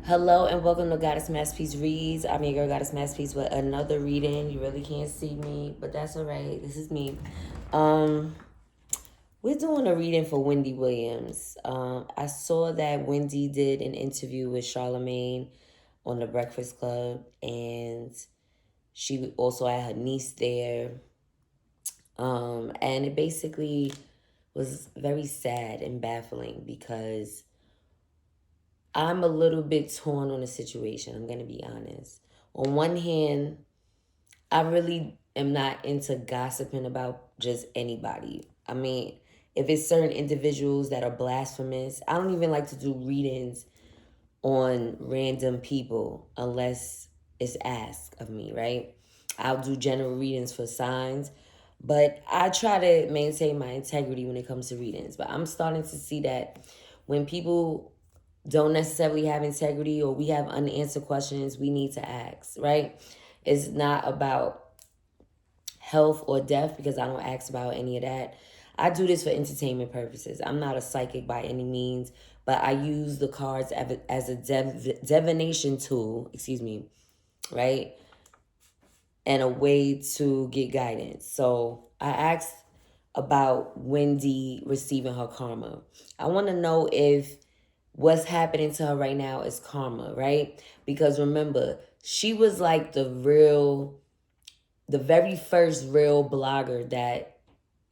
Hello and welcome to Goddess Masterpeace Reads. I'm your girl Goddess Masterpeace with another reading. You really can't see me, but that's alright. This is me. We're doing a reading for Wendy Williams. I saw that Wendy did an interview with Charlamagne on the Breakfast Club, and she also had her niece there. And it basically was very sad and baffling because I'm a little bit torn on the situation. I'm going to be honest. On one hand, I really am not into gossiping about just anybody. I mean, if it's certain individuals that are blasphemous, I don't even like to do readings on random people unless it's asked of me, right? I'll do general readings for signs, but I try to maintain my integrity when it comes to readings. But I'm starting to see that when people don't necessarily have integrity or we have unanswered questions, we need to ask, right? It's not about health or death because I don't ask about any of that. I do this for entertainment purposes. I'm not a psychic by any means, but I use the cards as a divination tool, right? And a way to get guidance. So I asked about Wendy receiving her karma. I want to know if what's happening to her right now is karma, right? Because remember, she was like the very first real blogger that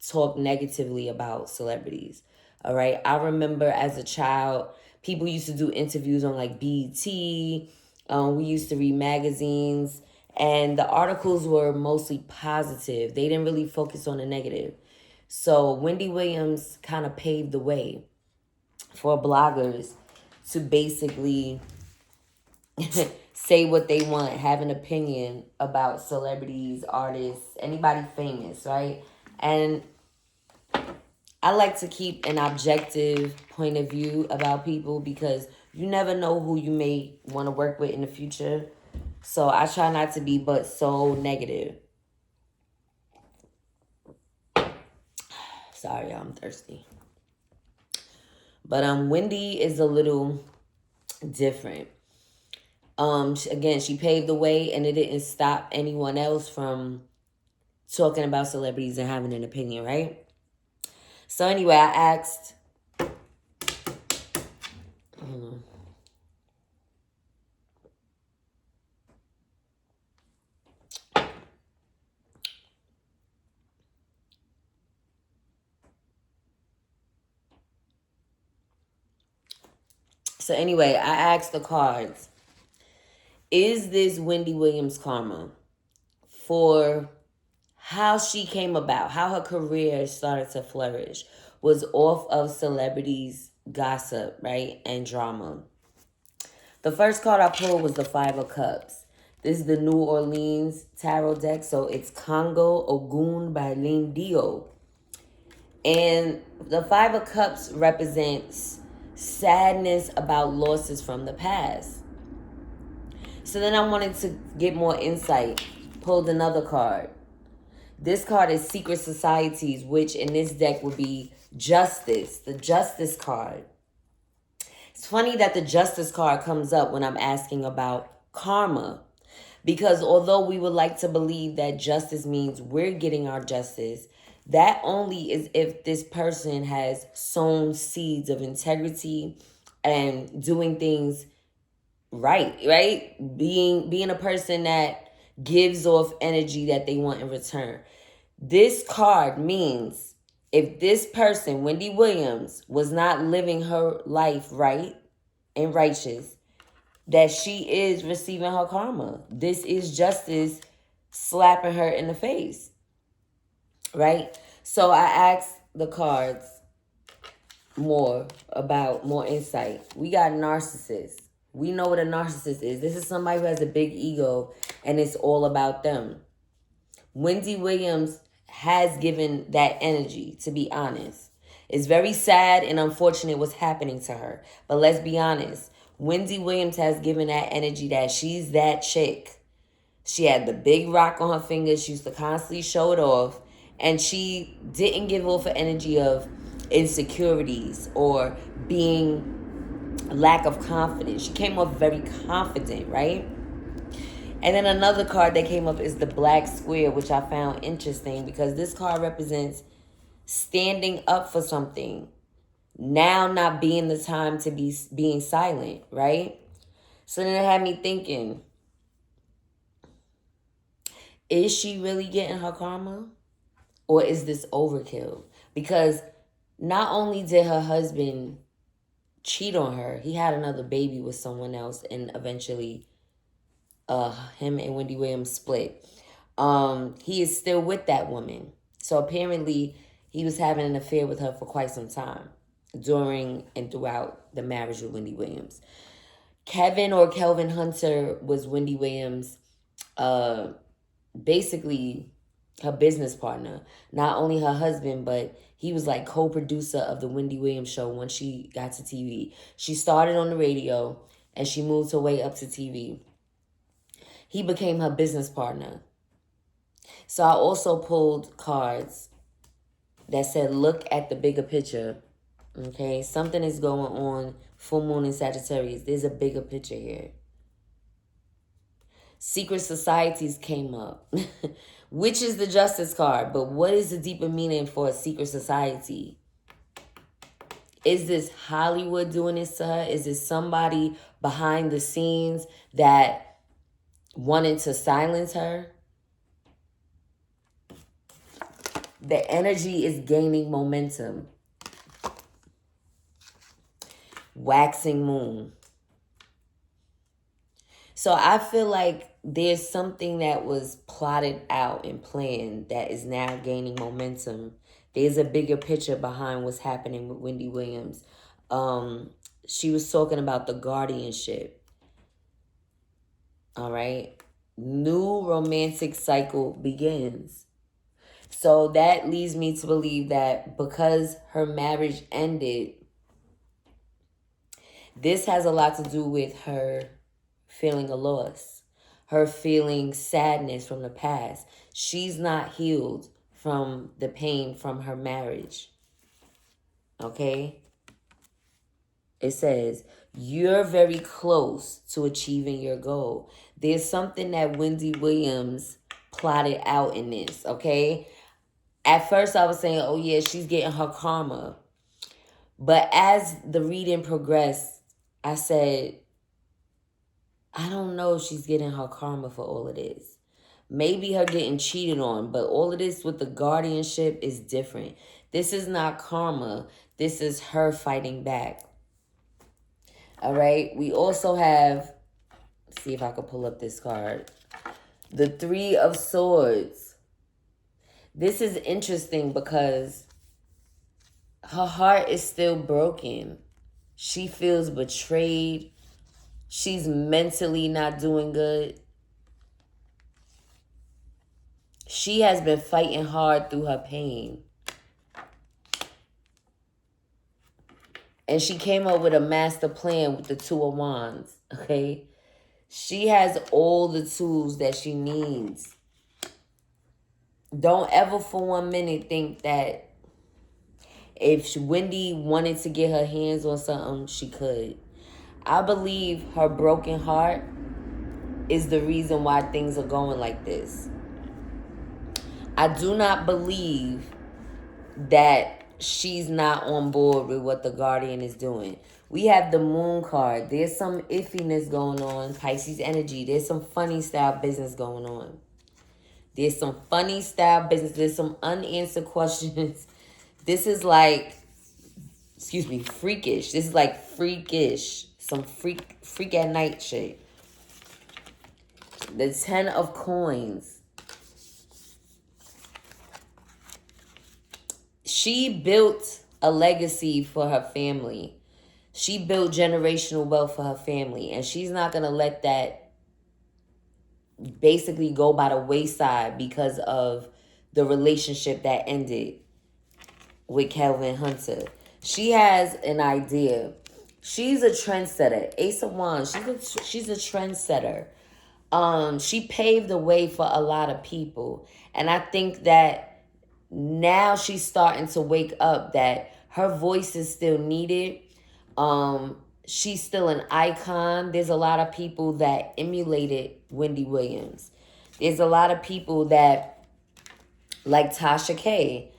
talked negatively about celebrities. All right. I remember as a child, people used to do interviews on like BET. We used to read magazines, and the articles were mostly positive. They didn't really focus on the negative. So Wendy Williams kind of paved the way for bloggers to basically say what they want, have an opinion about celebrities, artists, anybody famous, right? And I like to keep an objective point of view about people because you never know who you may want to work with in the future. So I try not to be but so negative. Sorry, I'm thirsty. But Wendy is a little different. Again, she paved the way and it didn't stop anyone else from talking about celebrities and having an opinion, right? So anyway, I asked, I asked the cards, is this Wendy Williams karma for how she came about, how her career started to flourish, was off of celebrities, gossip, right, and drama. The first card I pulled was the Five of Cups. This is the New Orleans tarot deck, so it's Congo Ogun by Lindio. And the Five of Cups represents sadness about losses from the past. So then I wanted to get more insight. Pulled another card. This card is Secret Societies, which in this deck would be Justice, the Justice card. It's funny that the Justice card comes up when I'm asking about karma. Because although we would like to believe that justice means we're getting our justice, that only is if this person has sown seeds of integrity and doing things right? Being a person that gives off energy that they want in return. This card means if this person, Wendy Williams, was not living her life right and righteous, that she is receiving her karma. This is justice slapping her in the face, right? So I asked the cards more insight. We got narcissists. We know what a narcissist is. This is somebody who has a big ego and it's all about them. Wendy Williams has given that energy, to be honest. It's very sad and unfortunate what's happening to her. But let's be honest. Wendy Williams has given that energy that she's that chick. She had the big rock on her finger. She used to constantly show it off. And she didn't give off an energy of insecurities or being lack of confidence. She came off very confident, right? And then another card that came up is the Black Square, which I found interesting because this card represents standing up for something. Now not being the time to be being silent, right? So then it had me thinking, is she really getting her karma? Or is this overkill? Because not only did her husband cheat on her, he had another baby with someone else, and eventually him and Wendy Williams split. He is still with that woman. So apparently he was having an affair with her for quite some time during and throughout the marriage with Wendy Williams. Kevin or Kelvin Hunter was Wendy Williams' basically her business partner. Not only her husband, but he was like co-producer of the Wendy Williams show when she got to TV. She started on the radio and she moved her way up to TV. He became her business partner. So I also pulled cards that said, look at the bigger picture. Okay, something is going on. Full moon in Sagittarius. There's a bigger picture here. Secret societies came up, which is the Justice card. But what is the deeper meaning for a secret society? Is this Hollywood doing this to her? Is this somebody behind the scenes that wanted to silence her? The energy is gaining momentum. Waxing moon. So I feel like there's something that was plotted out and planned that is now gaining momentum. There's a bigger picture behind what's happening with Wendy Williams. She was talking about the guardianship. All right. New romantic cycle begins. So that leads me to believe that because her marriage ended, this has a lot to do with her feeling a loss, her feeling sadness from the past. She's not healed from the pain from her marriage. Okay? It says, you're very close to achieving your goal. There's something that Wendy Williams plotted out in this, okay? At first I was saying, oh yeah, she's getting her karma. But as the reading progressed, I said, I don't know if she's getting her karma for all of this. Maybe her getting cheated on, but all of this with the guardianship is different. This is not karma. This is her fighting back. All right. We also have, let's see if I can pull up this card. The Three of Swords. This is interesting because her heart is still broken. She feels betrayed. She's mentally not doing good. She has been fighting hard through her pain. And she came up with a master plan with the Two of Wands, okay? She has all the tools that she needs. Don't ever for 1 minute think that if Wendy wanted to get her hands on something, she could. I believe her broken heart is the reason why things are going like this. I do not believe that she's not on board with what the Guardian is doing. We have the Moon card. There's some iffiness going on. Pisces energy. There's some funny style business going on. There's some funny style business. There's some unanswered questions. This is like, excuse me, freakish. This is like freakish. Some freak at night shit. The 10 of Coins. She built a legacy for her family. She built generational wealth for her family. And she's not going to let that basically go by the wayside because of the relationship that ended with Kelvin Hunter. She has an idea. She's a trendsetter. Ace of Wands. She's a trendsetter. She paved the way for a lot of people. And I think that now she's starting to wake up that her voice is still needed. she's still an icon. There's a lot of people that emulated Wendy Williams. There's a lot of people that, like Tasha K.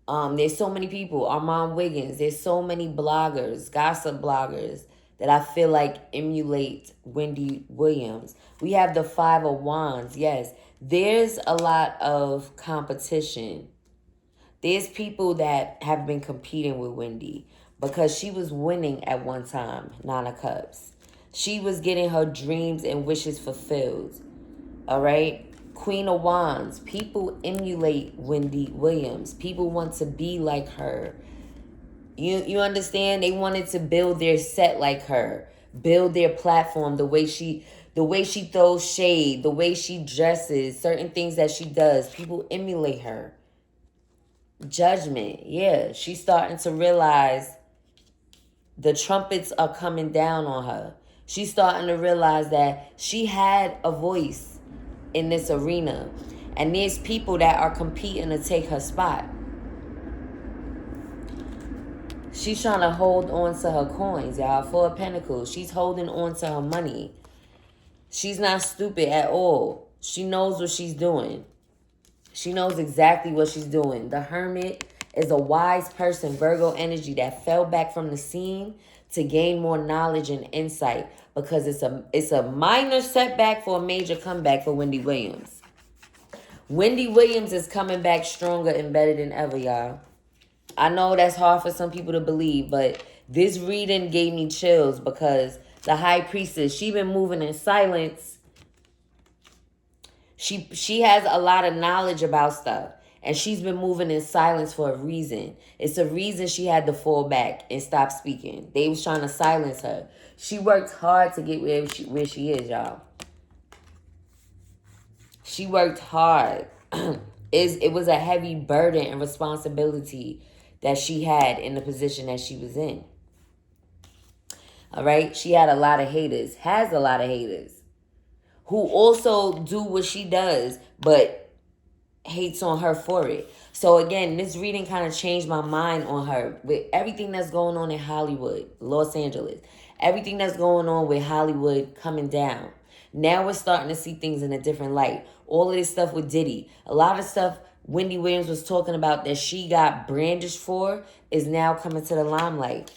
There's so many people. Armand Wiggins. There's so many bloggers, gossip bloggers, that I feel like emulate Wendy Williams. We have the Five of Wands. Yes, there's a lot of competition. There's people that have been competing with Wendy because she was winning at one time, Nine of Cups. She was getting her dreams and wishes fulfilled. All right? Queen of Wands. People emulate Wendy Williams. People want to be like her. You understand? They wanted to build their set like her. Build their platform the way she throws shade, the way she dresses, certain things that she does. People emulate her. Judgment. Yeah, she's starting to realize the trumpets are coming down on her. She's starting to realize that she had a voice in this arena. And there's people that are competing to take her spot. She's trying to hold on to her coins, y'all. Four of Pentacles. She's holding on to her money. She's not stupid at all. She knows what she's doing. She knows exactly what she's doing. The Hermit is a wise person, Virgo energy, that fell back from the scene to gain more knowledge and insight, because it's a minor setback for a major comeback for Wendy Williams. Wendy Williams is coming back stronger and better than ever, y'all. I know that's hard for some people to believe, but this reading gave me chills because the High Priestess, she been moving in silence. She has a lot of knowledge about stuff, and she's been moving in silence for a reason. It's a reason she had to fall back and stop speaking. They was trying to silence her. She worked hard to get where she is, y'all. She worked hard. It was a heavy burden and responsibility that she had in the position that she was in. All right? She had a lot of haters, has a lot of haters, who also do what she does, but hates on her for it. So again, this reading kind of changed my mind on her. With everything that's going on in Hollywood, Los Angeles, everything that's going on with Hollywood coming down. Now we're starting to see things in a different light. All of this stuff with Diddy. A lot of stuff Wendy Williams was talking about that she got brandished for is now coming to the limelight.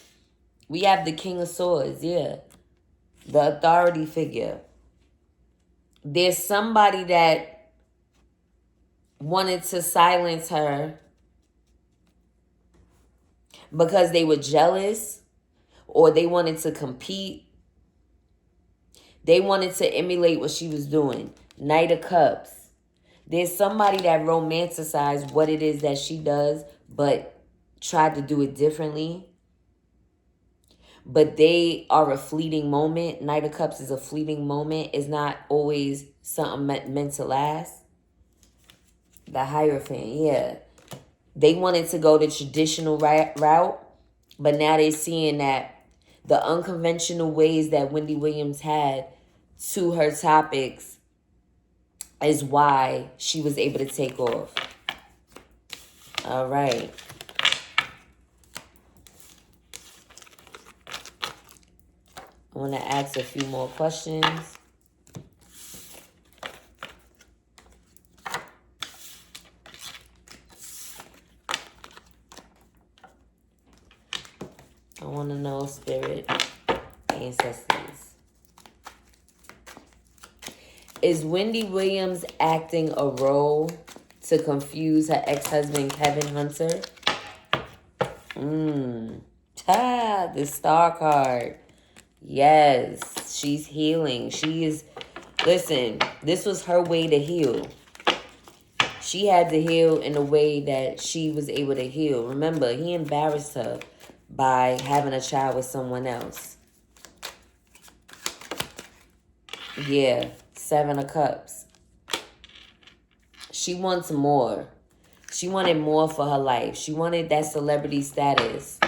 We have the King of Swords, yeah. The authority figure. There's somebody that wanted to silence her because they were jealous or they wanted to compete. They wanted to emulate what she was doing. Knight of Cups. There's somebody that romanticized what it is that she does, but tried to do it differently. But they are a fleeting moment. Knight of Cups is a fleeting moment. It's not always something meant to last. The Hierophant, yeah. They wanted to go the traditional route, but now they're seeing that the unconventional ways that Wendy Williams had to her topics is why she was able to take off. All right. I want to ask a few more questions. I want to know, Spirit, ancestors. Is Wendy Williams acting a role to confuse her ex-husband, Kevin Hunter? The Star card. Yes, she's healing. She is, listen, this was her way to heal. She had to heal in a way that she was able to heal. Remember, he embarrassed her by having a child with someone else. Yeah, Seven of Cups. She wants more. She wanted more for her life. She wanted that celebrity status.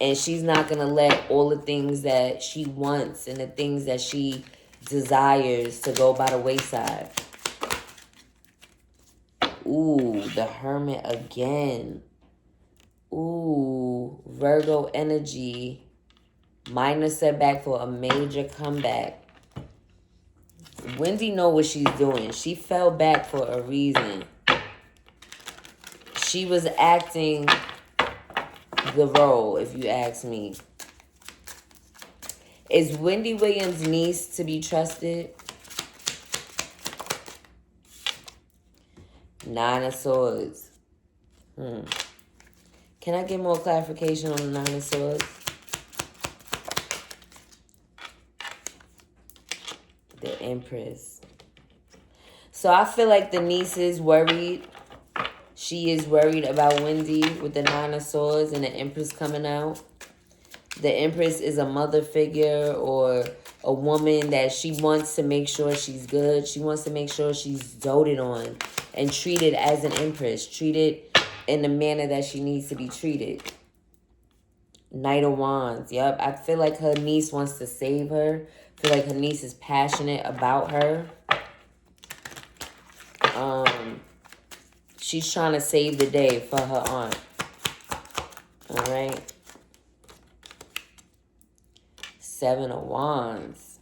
And she's not going to let all the things that she wants and the things that she desires to go by the wayside. Ooh, the Hermit again. Ooh, Virgo energy. Minor setback for a major comeback. Wendy know what she's doing. She fell back for a reason. She was acting the role, if you ask me. Is Wendy Williams' niece to be trusted? Nine of Swords. Can I get more clarification on the Nine of Swords? The Empress. So I feel like the niece is worried. She is worried about Wendy with the Nine of Swords and the Empress coming out. The Empress is a mother figure or a woman that she wants to make sure she's good. She wants to make sure she's doted on and treated as an Empress. Treated in the manner that she needs to be treated. Knight of Wands. Yep. I feel like her niece wants to save her. I feel like her niece is passionate about her. She's trying to save the day for her aunt. All right. Seven of Wands.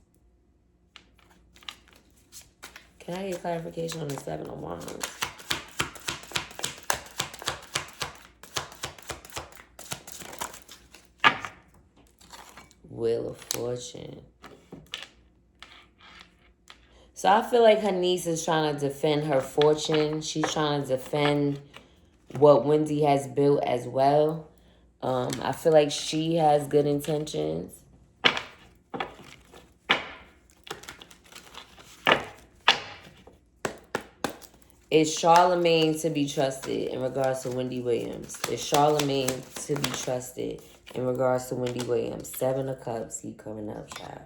Can I get clarification on the Seven of Wands? Wheel of Fortune. So I feel like her niece is trying to defend her fortune. She's trying to defend what Wendy has built as well. I feel like she has good intentions. Is Charlamagne to be trusted in regards to Wendy Williams? Is Charlamagne to be trusted in regards to Wendy Williams? Seven of Cups keep coming up, child.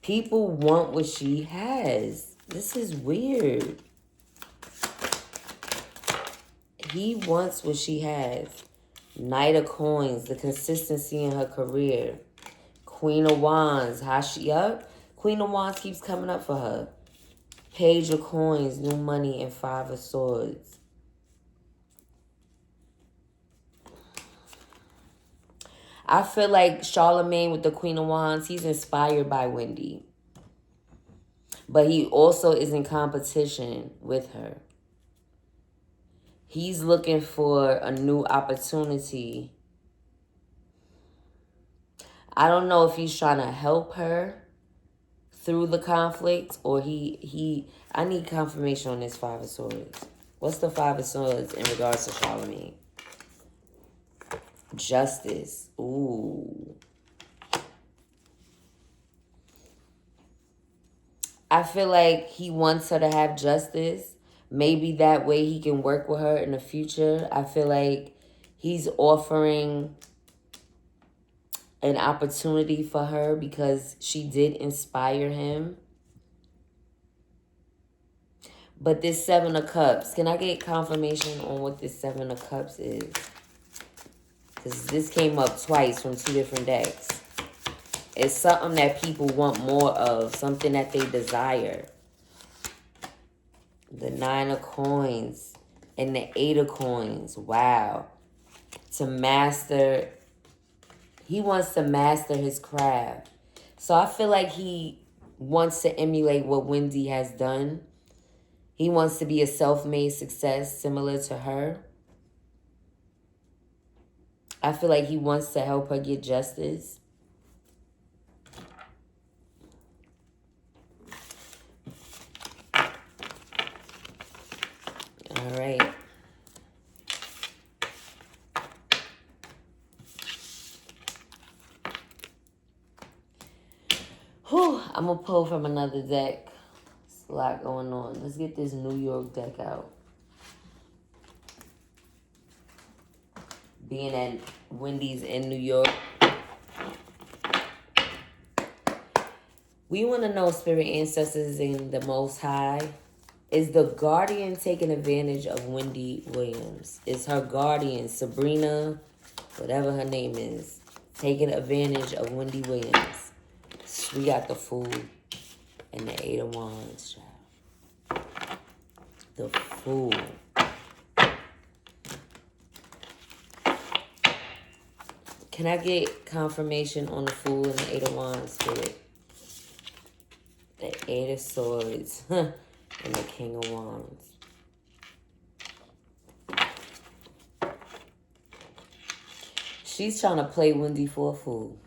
People want what she has. This is weird. He wants what she has. Knight of Coins, the consistency in her career. Queen of Wands, how she up? Queen of Wands keeps coming up for her. Page of Coins, new money, and Five of Swords. I feel like Charlamagne with the Queen of Wands, he's inspired by Wendy. But he also is in competition with her. He's looking for a new opportunity. I don't know if he's trying to help her through the conflict or I need confirmation on this Five of Swords. What's the Five of Swords in regards to Charlamagne? Justice. Ooh. I feel like he wants her to have justice. Maybe that way he can work with her in the future. I feel like he's offering an opportunity for her because she did inspire him. But this Seven of Cups, can I get confirmation on what this Seven of Cups is? Because this came up twice from two different decks. It's something that people want more of, something that they desire. The Nine of Coins and the Eight of Coins. Wow. To master, he wants to master his craft. So I feel like he wants to emulate what Wendy has done. He wants to be a self-made success similar to her. I feel like he wants to help her get justice. All right. Whew, I'm going to pull from another deck. There's a lot going on. Let's get this New York deck out. Being at Wendy's in New York. We want to know, Spirit Ancestors in the Most High. Is the guardian taking advantage of Wendy Williams? Is her guardian, Sabrina, whatever her name is, taking advantage of Wendy Williams? We got the Fool and the Eight of Wands, child. The Fool. Can I get confirmation on the Fool and the Eight of Wands, Spirit? The Eight of Swords and the King of Wands. She's trying to play Wendy for a fool.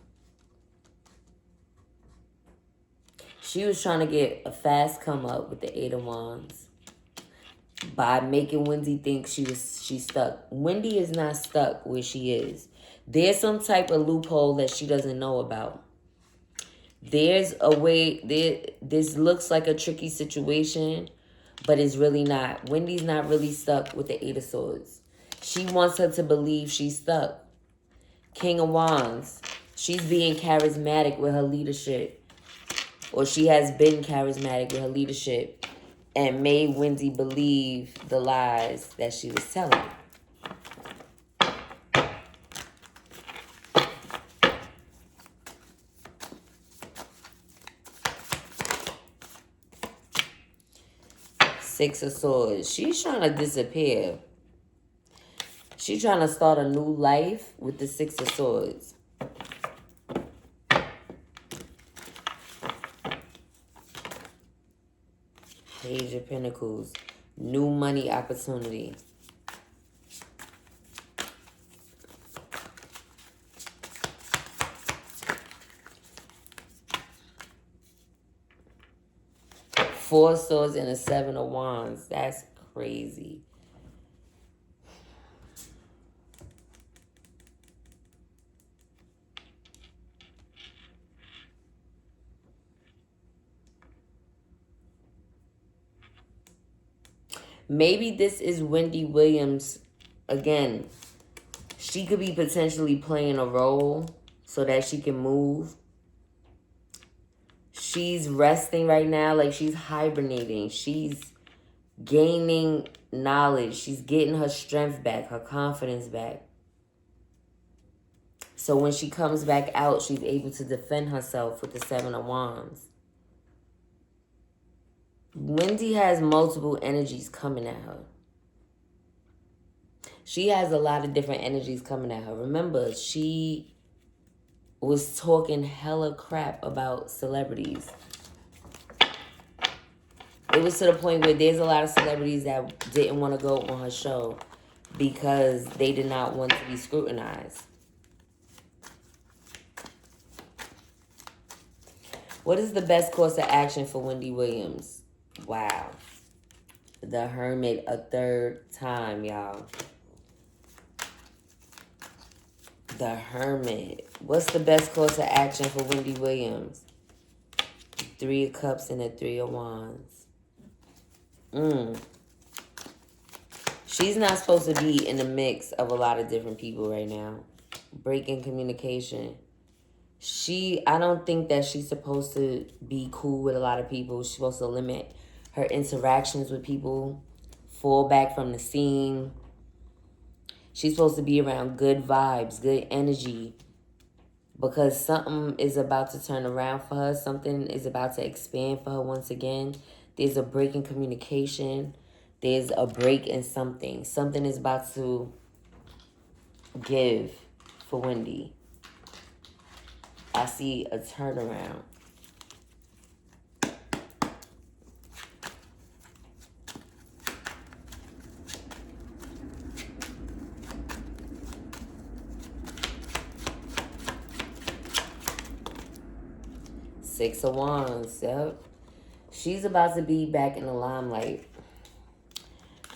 She was trying to get a fast come up with the Eight of Wands by making Wendy think she's stuck. Wendy is not stuck where she is. There's some type of loophole that she doesn't know about. There's a way, this looks like a tricky situation, but it's really not. Wendy's not really stuck with the Eight of Swords. She wants her to believe she's stuck. King of Wands. She's being charismatic with her leadership. Or she has been charismatic with her leadership and made Wendy believe the lies that she was telling. Six of Swords. She's trying to disappear. She's trying to start a new life with the Six of Swords. Page of Pentacles. New money opportunity. Four of Swords and a Seven of Wands. That's crazy. Maybe this is Wendy Williams again. She could be potentially playing a role so that she can move. She's resting right now, like she's hibernating. She's gaining knowledge. She's getting her strength back, her confidence back. So when she comes back out, she's able to defend herself with the Seven of Wands. Wendy has multiple energies coming at her. She has a lot of different energies coming at her. Remember, she was talking hella crap about celebrities. It was to the point where there's a lot of celebrities that didn't want to go on her show because they did not want to be scrutinized. What is the best course of action for Wendy Williams? Wow. The Hermit a third time, y'all. The Hermit. What's the best course of action for Wendy Williams? Three of Cups and the Three of Wands. She's not supposed to be in the mix of a lot of different people right now. Breaking communication. I don't think that she's supposed to be cool with a lot of people. She's supposed to limit her interactions with people. Fall back from the scene. She's supposed to be around good vibes, good energy. Because something is about to turn around for her. Something is about to expand for her once again. There's a break in communication. There's a break in something. Something is about to give for Wendy. I see a turnaround. Six of Wands, yep. She's about to be back in the limelight.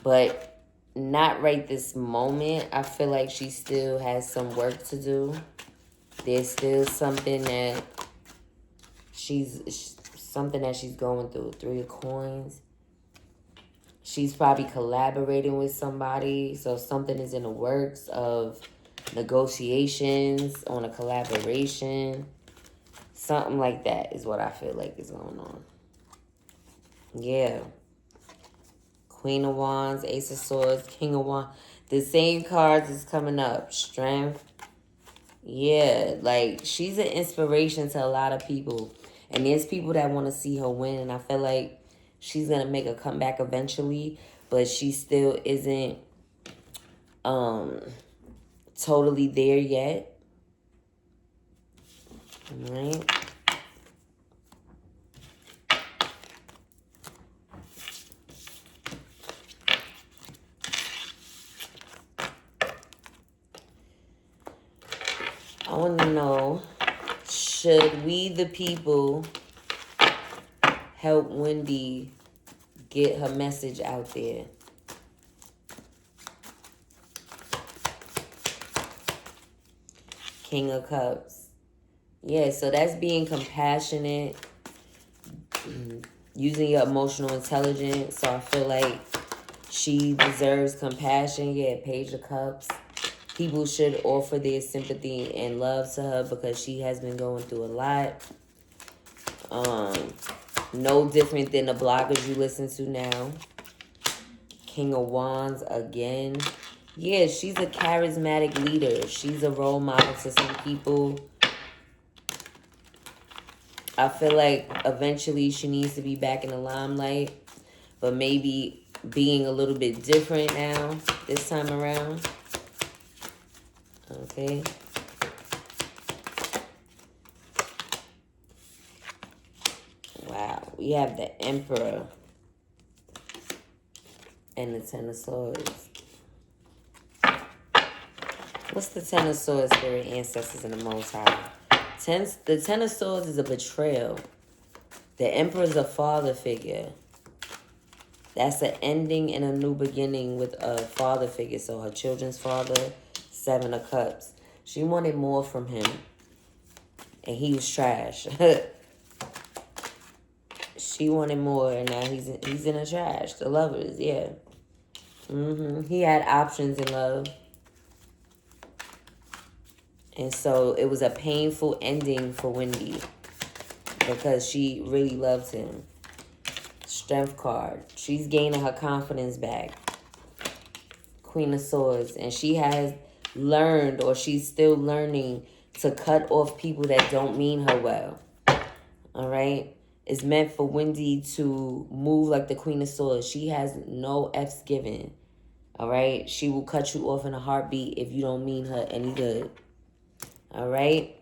But not right this moment. I feel like she still has some work to do. There's still something that she's going through. Three of Coins. She's probably collaborating with somebody. So something is in the works of negotiations on a collaboration. Something like that is what I feel like is going on. Yeah. Queen of Wands, Ace of Swords, King of Wands. The same cards is coming up. Strength. Yeah, like she's an inspiration to a lot of people. And there's people that want to see her win. And I feel like she's going to make a comeback eventually. But she still isn't totally there yet. All right. I want to know, should we, the people, help Wendy get her message out there? King of Cups. Yeah, so that's being compassionate, using your emotional intelligence. So I feel like she deserves compassion. Yeah, Page of Cups. People should offer their sympathy and love to her because she has been going through a lot. No different than the bloggers you listen to now. King of Wands again. Yeah, she's a charismatic leader. She's a role model to some people. I feel like eventually she needs to be back in the limelight, but maybe being a little bit different now, this time around. Okay. Wow. We have the Emperor and the Ten of Swords. What's the Ten of Swords, Spirit, Ancestors, and the Most High? The Ten of Swords is a betrayal. The Emperor is a father figure. That's an ending and a new beginning with a father figure. So her children's father, Seven of Cups. She wanted more from him. And he was trash. She wanted more, and now he's in the trash. The Lovers, yeah. He had options in love. And so it was a painful ending for Wendy because she really loved him. Strength card. She's gaining her confidence back. Queen of Swords. And she has learned, or she's still learning, to cut off people that don't mean her well. All right? It's meant for Wendy to move like the Queen of Swords. She has no F's given. All right? She will cut you off in a heartbeat if you don't mean her any good. All right?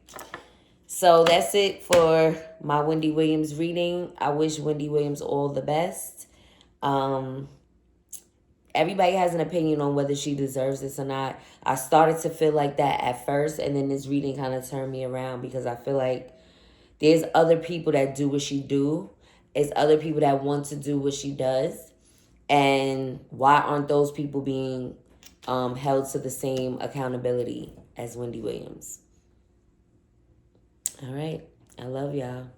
So that's it for my Wendy Williams reading. I wish Wendy Williams all the best. Everybody has an opinion on whether she deserves this or not. I started to feel like that at first, and then this reading kind of turned me around because I feel like there's other people that do what she do. There's other people that want to do what she does. And why aren't those people being held to the same accountability as Wendy Williams? All right. I love y'all.